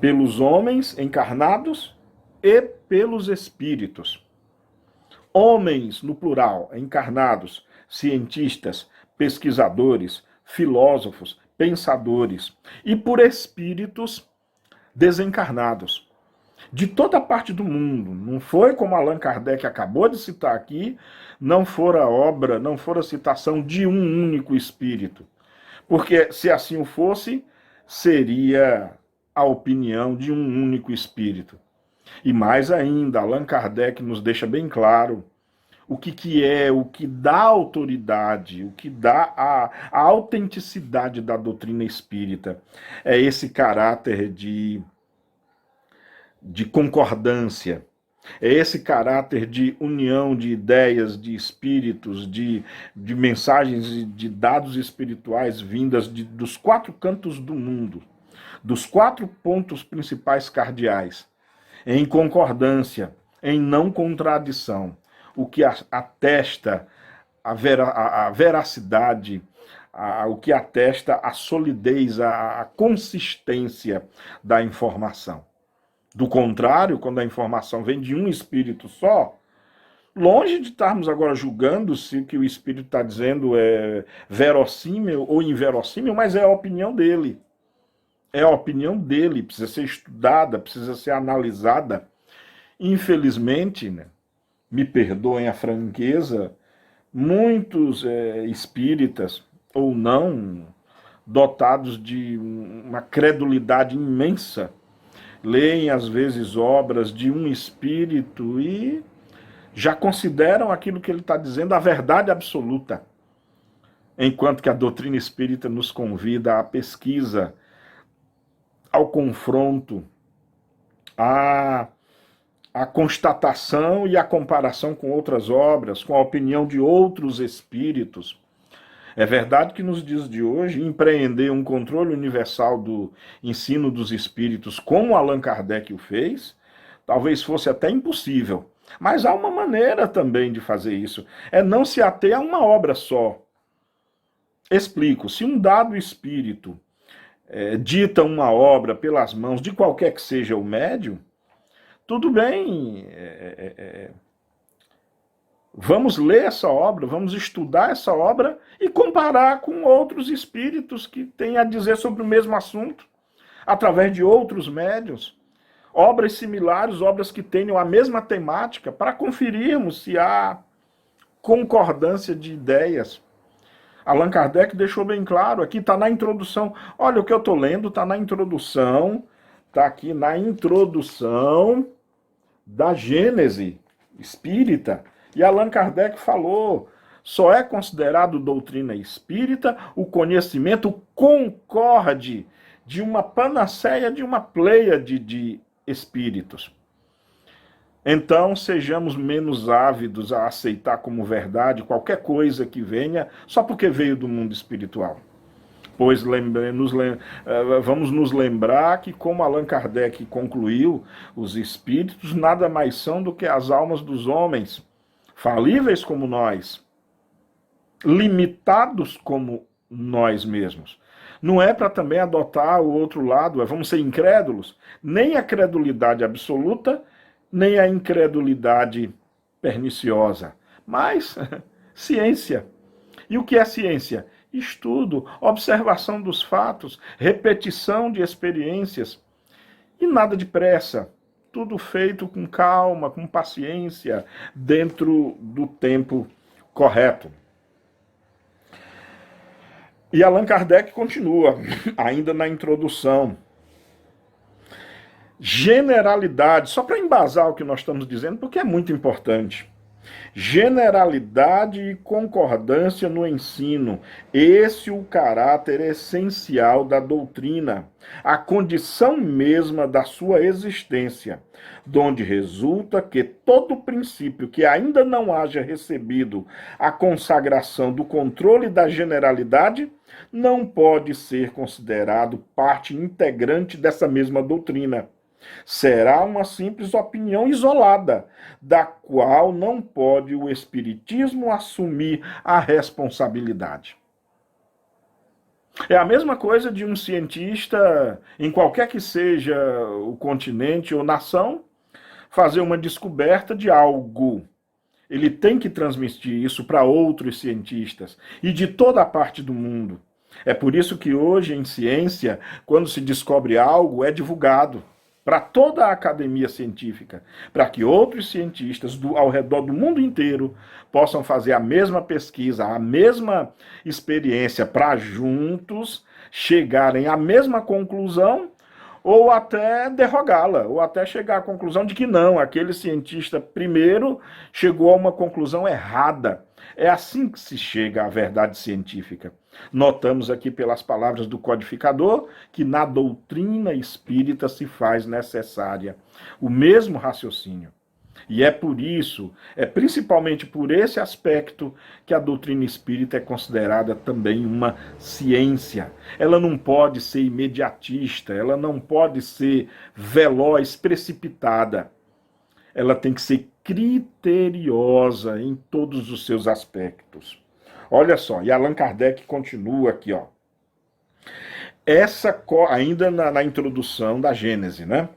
pelos homens encarnados e pelos espíritos. Homens, no plural, encarnados, cientistas, pesquisadores, filósofos, pensadores, e por espíritos desencarnados, de toda parte do mundo. Não foi como Allan Kardec acabou de citar aqui, não fora obra, não fora citação de um único espírito. Porque se assim o fosse, seria a opinião de um único espírito. E mais ainda, Allan Kardec nos deixa bem claro o que dá autoridade, o que dá a autenticidade da doutrina espírita. É esse caráter de concordância, é esse caráter de união de ideias, de espíritos, de mensagens, de dados espirituais vindas dos quatro cantos do mundo, dos quatro pontos principais cardeais, em concordância, em não contradição, o que atesta a veracidade, o que atesta a solidez, a consistência da informação. Do contrário, quando a informação vem de um espírito só, longe de estarmos agora julgando se o que o espírito está dizendo é verossímil ou inverossímil, mas é a opinião dele. É a opinião dele, precisa ser estudada, precisa ser analisada. Infelizmente, né, me perdoem a franqueza, muitos espíritas, ou não, dotados de uma credulidade imensa, leem às vezes obras de um espírito e já consideram aquilo que ele está dizendo a verdade absoluta. Enquanto que a doutrina espírita nos convida à pesquisa, ao confronto, à constatação e à comparação com outras obras, com a opinião de outros espíritos. É verdade que nos dias de hoje, empreender um controle universal do ensino dos espíritos, como Allan Kardec o fez, talvez fosse até impossível. Mas há uma maneira também de fazer isso, é não se ater a uma obra só. Explico, se um dado espírito dita uma obra pelas mãos de qualquer que seja o médium, tudo bem, vamos ler essa obra, vamos estudar essa obra e comparar com outros espíritos que têm a dizer sobre o mesmo assunto, através de outros médiuns, obras similares, obras que tenham a mesma temática, para conferirmos se há concordância de ideias. Allan Kardec deixou bem claro, aqui está na introdução, olha o que eu estou lendo, está na introdução, está aqui na introdução da Gênese espírita, e Allan Kardec falou, só é considerado doutrina espírita o conhecimento concorde de uma panaceia, de uma pleiade de espíritos. Então, sejamos menos ávidos a aceitar como verdade qualquer coisa que venha, só porque veio do mundo espiritual. Pois vamos nos lembrar que, como Allan Kardec concluiu, os espíritos nada mais são do que as almas dos homens, falíveis como nós, limitados como nós mesmos. Não é para também adotar o outro lado, vamos ser incrédulos, nem a credulidade absoluta, nem a incredulidade perniciosa, mas ciência. E o que é ciência? Estudo, observação dos fatos, repetição de experiências. E nada de pressa, tudo feito com calma, com paciência, dentro do tempo correto. E Allan Kardec continua, ainda na introdução. Generalidade, só para embasar o que nós estamos dizendo, porque é muito importante. Generalidade e concordância no ensino. Esse é o caráter essencial da doutrina, a condição mesma da sua existência, donde resulta que todo princípio que ainda não haja recebido a consagração do controle da generalidade não pode ser considerado parte integrante dessa mesma doutrina. Será uma simples opinião isolada, da qual não pode o Espiritismo assumir a responsabilidade. É a mesma coisa de um cientista, em qualquer que seja o continente ou nação, fazer uma descoberta de algo. Ele tem que transmitir isso para outros cientistas e de toda a parte do mundo. É por isso que hoje, em ciência, quando se descobre algo, é divulgado para toda a academia científica, para que outros cientistas ao redor do mundo inteiro possam fazer a mesma pesquisa, a mesma experiência, para juntos chegarem à mesma conclusão ou até derrogá-la, ou até chegar à conclusão de que não, aquele cientista primeiro chegou a uma conclusão errada. É assim que se chega à verdade científica. Notamos aqui pelas palavras do codificador que na doutrina espírita se faz necessária o mesmo raciocínio. E é por isso, é principalmente por esse aspecto que a doutrina espírita é considerada também uma ciência. Ela não pode ser imediatista, ela não pode ser veloz, precipitada. Ela tem que ser criteriosa em todos os seus aspectos. Olha só, e Allan Kardec continua aqui, ó. Ainda na introdução da Gênese, né?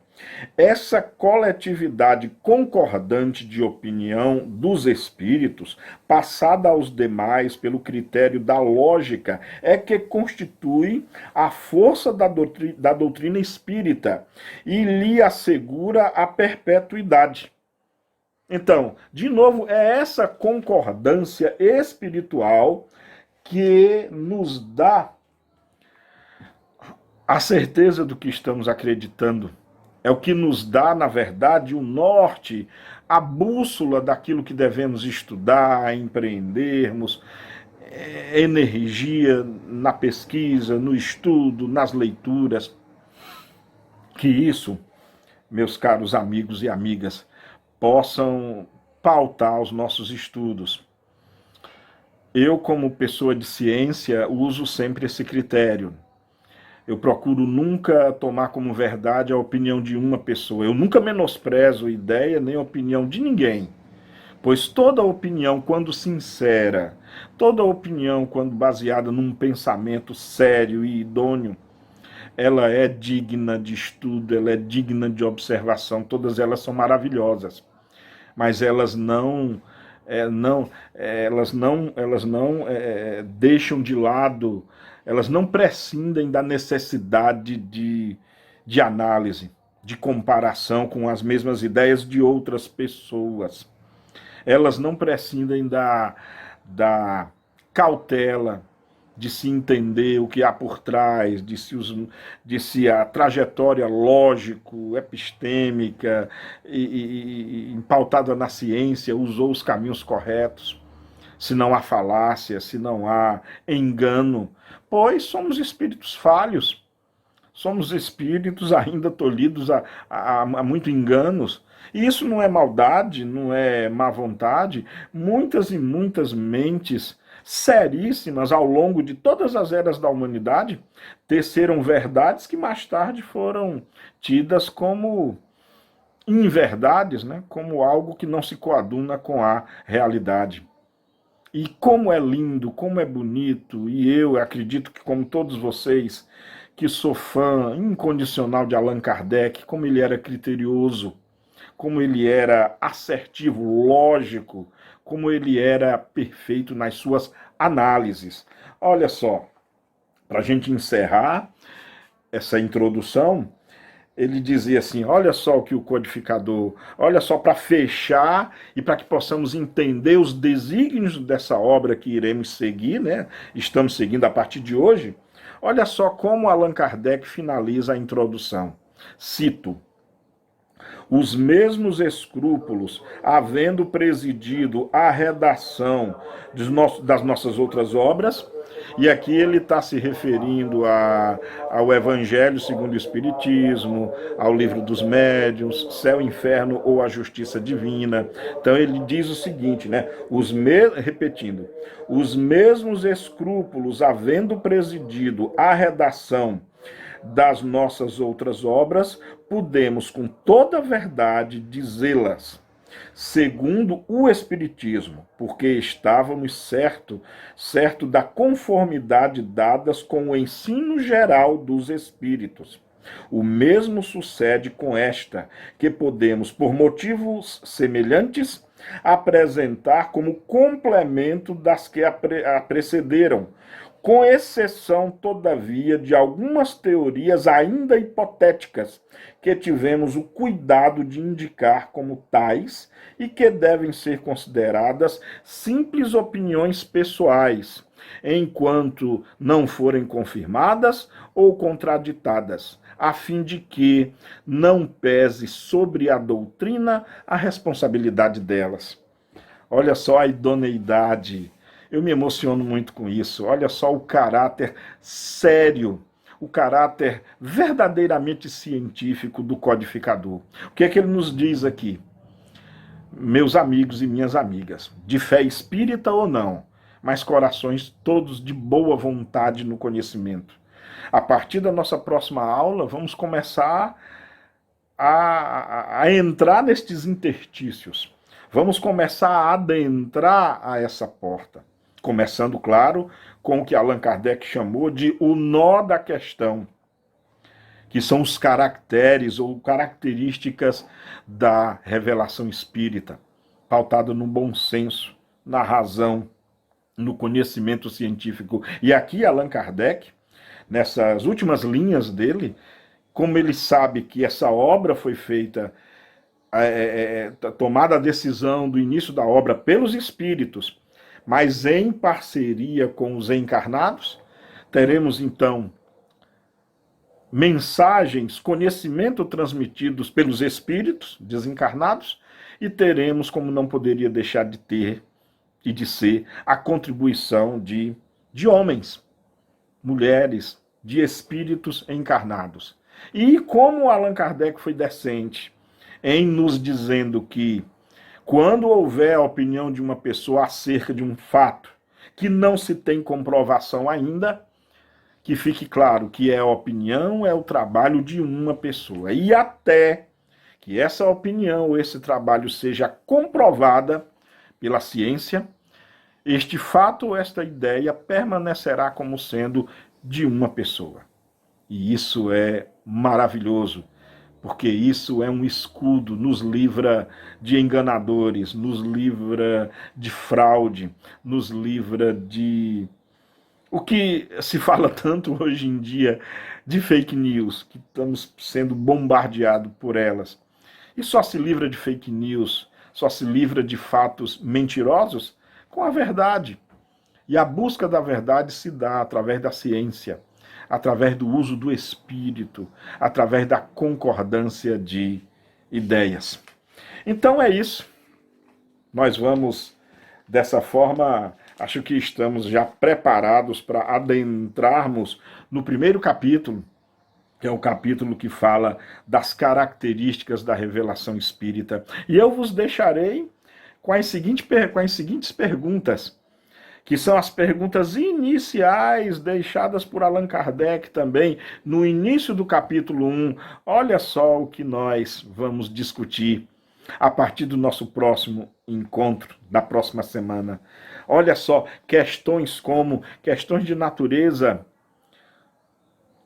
Essa coletividade concordante de opinião dos espíritos, passada aos demais pelo critério da lógica, é que constitui a força da doutrina espírita e lhe assegura a perpetuidade. Então, de novo, é essa concordância espiritual que nos dá a certeza do que estamos acreditando. É o que nos dá, na verdade, o norte, a bússola daquilo que devemos estudar, empreendermos, energia na pesquisa, no estudo, nas leituras. Que isso, meus caros amigos e amigas, possam pautar os nossos estudos. Eu, como pessoa de ciência, uso sempre esse critério. Eu procuro nunca tomar como verdade a opinião de uma pessoa. Eu nunca menosprezo a ideia nem a opinião de ninguém. Pois toda opinião, quando sincera, toda opinião, quando baseada num pensamento sério e idôneo, ela é digna de estudo, ela é digna de observação. Todas elas são maravilhosas. Mas elas não deixam de lado, elas não prescindem da necessidade de análise, de comparação com as mesmas ideias de outras pessoas. Elas não prescindem da cautela, de se entender o que há por trás, de se a trajetória lógico-epistêmica e pautada na ciência usou os caminhos corretos, se não há falácia, se não há engano, pois somos espíritos falhos, somos espíritos ainda tolhidos a muito enganos. E isso não é maldade, não é má vontade. Muitas e muitas mentes seríssimas ao longo de todas as eras da humanidade teceram verdades que mais tarde foram tidas como inverdades, né? Como algo que não se coaduna com a realidade. E como é lindo, como é bonito, e eu acredito que como todos vocês, que sou fã incondicional de Allan Kardec, como ele era criterioso, como ele era assertivo, lógico, como ele era perfeito nas suas análises. Olha só, para a gente encerrar essa introdução, ele dizia assim, olha só o que o codificador, olha só, para fechar e para que possamos entender os desígnios dessa obra que iremos seguir, né? Estamos seguindo a partir de hoje. Olha só como Allan Kardec finaliza a introdução. Cito: os mesmos escrúpulos, havendo presidido a redação das nossas outras obras, e aqui ele está se referindo ao Evangelho segundo o Espiritismo, ao Livro dos Médiuns, Céu, Inferno ou a Justiça Divina. Então ele diz o seguinte, né? Repetindo, os mesmos escrúpulos, havendo presidido a redação das nossas outras obras, podemos com toda verdade dizê-las, segundo o Espiritismo, porque estávamos certo da conformidade dadas com o ensino geral dos Espíritos. O mesmo sucede com esta, que podemos, por motivos semelhantes, apresentar como complemento das que a precederam, com exceção, todavia, de algumas teorias ainda hipotéticas, que tivemos o cuidado de indicar como tais e que devem ser consideradas simples opiniões pessoais, enquanto não forem confirmadas ou contraditadas, a fim de que não pese sobre a doutrina a responsabilidade delas. Olha só a idoneidade. Eu me emociono muito com isso. Olha só o caráter sério, o caráter verdadeiramente científico do codificador. O que é que ele nos diz aqui? Meus amigos e minhas amigas, de fé espírita ou não, mas corações todos de boa vontade no conhecimento. A partir da nossa próxima aula, vamos começar a entrar nestes interstícios. Vamos começar a adentrar a essa porta. Começando, claro, com o que Allan Kardec chamou de o nó da questão, que são os caracteres ou características da revelação espírita, pautada no bom senso, na razão, no conhecimento científico. E aqui Allan Kardec, nessas últimas linhas dele, como ele sabe que essa obra foi feita, tomada a decisão do início da obra pelos espíritos, mas em parceria com os encarnados, teremos então mensagens, conhecimento transmitidos pelos espíritos desencarnados, e teremos, como não poderia deixar de ter e de ser, a contribuição de homens, mulheres, de espíritos encarnados. E como Allan Kardec foi decente em nos dizendo que quando houver a opinião de uma pessoa acerca de um fato que não se tem comprovação ainda, que fique claro que é a opinião, é o trabalho de uma pessoa. E até que essa opinião ou esse trabalho seja comprovada pela ciência, este fato ou esta ideia permanecerá como sendo de uma pessoa. E isso é maravilhoso, porque isso é um escudo, nos livra de enganadores, nos livra de fraude, nos livra de o que se fala tanto hoje em dia de fake news, que estamos sendo bombardeados por elas. E só se livra de fake news, só se livra de fatos mentirosos com a verdade. E a busca da verdade se dá através da ciência, através do uso do espírito, através da concordância de ideias. Então é isso. Nós vamos, dessa forma, acho que estamos já preparados para adentrarmos no primeiro capítulo, que é o capítulo que fala das características da revelação espírita. E eu vos deixarei com as seguintes perguntas, que são as perguntas iniciais deixadas por Allan Kardec também no início do capítulo 1. Olha só o que nós vamos discutir a partir do nosso próximo encontro, da próxima semana. Olha só, questões de natureza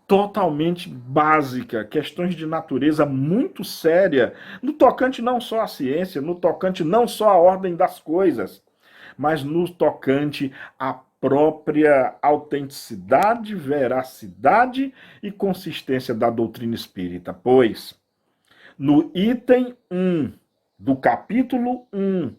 totalmente básica, questões de natureza muito séria, no tocante não só à ciência, no tocante não só à ordem das coisas, mas no tocante à própria autenticidade, veracidade e consistência da doutrina espírita. Pois, no item 1 do capítulo 1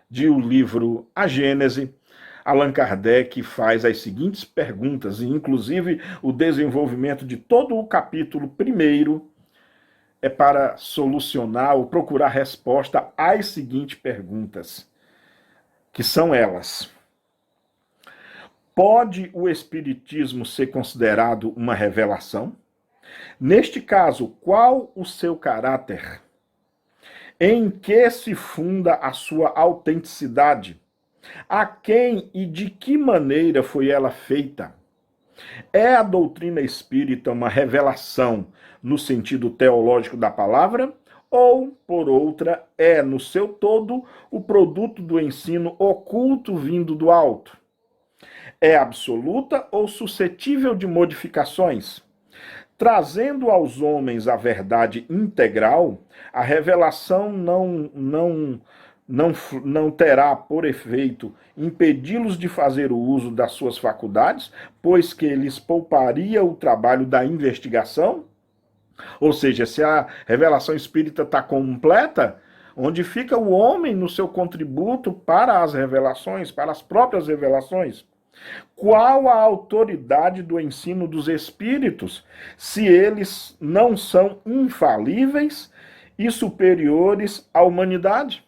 de o livro A Gênese, Allan Kardec faz as seguintes perguntas, e inclusive o desenvolvimento de todo o capítulo 1 é para solucionar ou procurar resposta às seguintes perguntas, que são elas. Pode o Espiritismo ser considerado uma revelação? Neste caso, qual o seu caráter? Em que se funda a sua autenticidade? A quem e de que maneira foi ela feita? É a doutrina espírita uma revelação no sentido teológico da palavra? Ou, por outra, é, no seu todo, o produto do ensino oculto vindo do alto? É absoluta ou suscetível de modificações? Trazendo aos homens a verdade integral, a revelação não terá por efeito impedi-los de fazer o uso das suas faculdades, pois que lhes pouparia o trabalho da investigação? Ou seja, se a revelação espírita está completa, onde fica o homem no seu contributo para as revelações, para as próprias revelações? Qual a autoridade do ensino dos espíritos, se eles não são infalíveis e superiores à humanidade?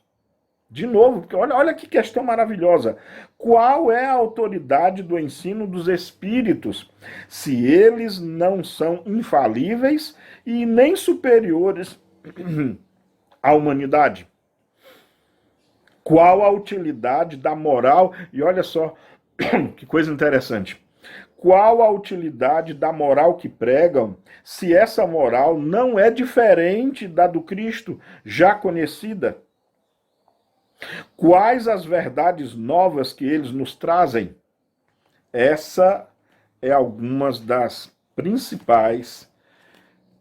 De novo, porque olha que questão maravilhosa. Qual é a autoridade do ensino dos espíritos, se eles não são infalíveis e nem superiores à humanidade? Qual a utilidade da moral? E olha só, que coisa interessante. Qual a utilidade da moral que pregam, se essa moral não é diferente da do Cristo, já conhecida? Quais as verdades novas que eles nos trazem? Essa é algumas das principais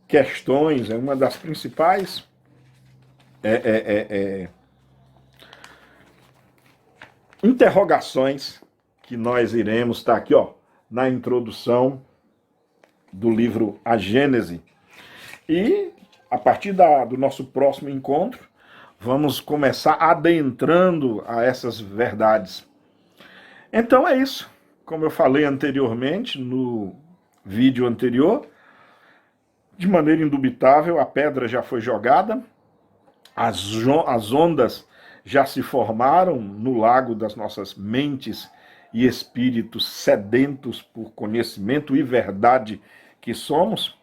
questões, é uma das principais interrogações que nós iremos estar aqui, ó, na introdução do livro A Gênese. E, a partir do nosso próximo encontro, vamos começar adentrando a essas verdades. Então é isso. Como eu falei anteriormente, no vídeo anterior, de maneira indubitável, a pedra já foi jogada, as ondas já se formaram no lago das nossas mentes e espíritos sedentos por conhecimento e verdade que somos.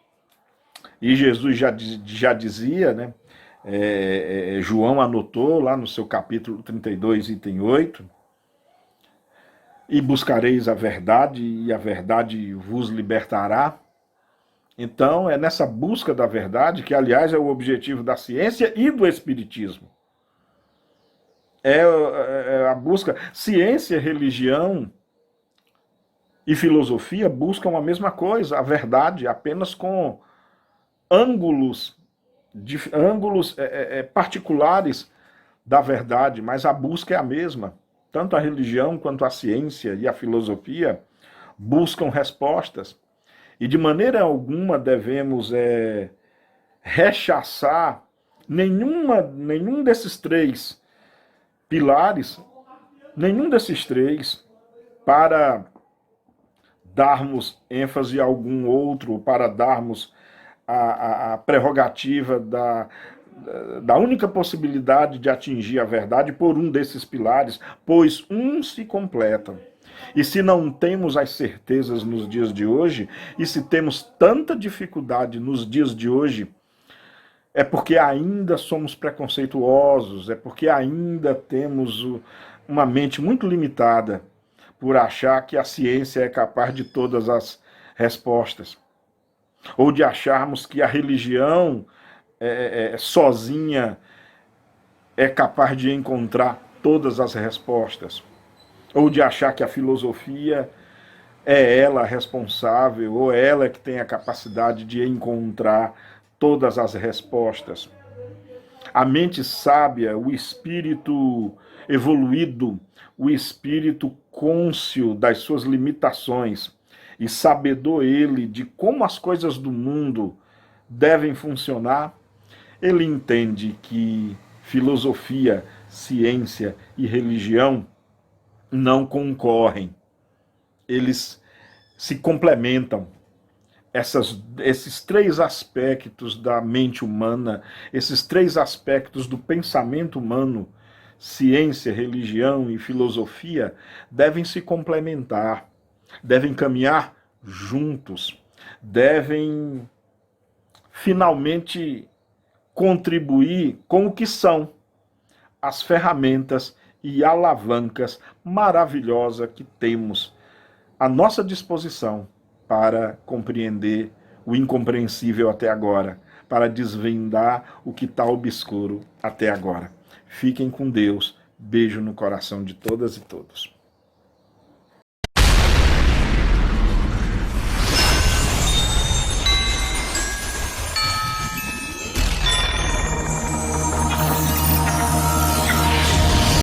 E Jesus já dizia, né? João anotou lá no seu capítulo 32, item 8, e buscareis a verdade, e a verdade vos libertará. Então, é nessa busca da verdade, que, aliás, é o objetivo da ciência e do espiritismo. É a busca. Ciência, religião e filosofia buscam a mesma coisa, a verdade, apenas com ângulos particulares da verdade, mas a busca é a mesma. Tanto a religião quanto a ciência e a filosofia buscam respostas. E de maneira alguma devemos rechaçar nenhum desses três pilares, para darmos ênfase a algum outro, para darmos a prerrogativa da única possibilidade de atingir a verdade por um desses pilares, pois uns se completam. E se não temos as certezas nos dias de hoje, e se temos tanta dificuldade nos dias de hoje, é porque ainda somos preconceituosos, é porque ainda temos uma mente muito limitada por achar que a ciência é capaz de todas as respostas. Ou de acharmos que a religião sozinha é capaz de encontrar todas as respostas. Ou de achar que a filosofia é ela responsável, ou ela que tem a capacidade de encontrar todas as respostas. A mente sábia, o espírito evoluído, o espírito cônscio das suas limitações, e sabedor ele de como as coisas do mundo devem funcionar, ele entende que filosofia, ciência e religião não concorrem. Eles se complementam. esses três aspectos da mente humana, esses três aspectos do pensamento humano, ciência, religião e filosofia, devem se complementar, devem caminhar juntos, devem finalmente contribuir com o que são as ferramentas e alavancas maravilhosas que temos à nossa disposição para compreender o incompreensível até agora, para desvendar o que está obscuro até agora. Fiquem com Deus. Beijo no coração de todas e todos.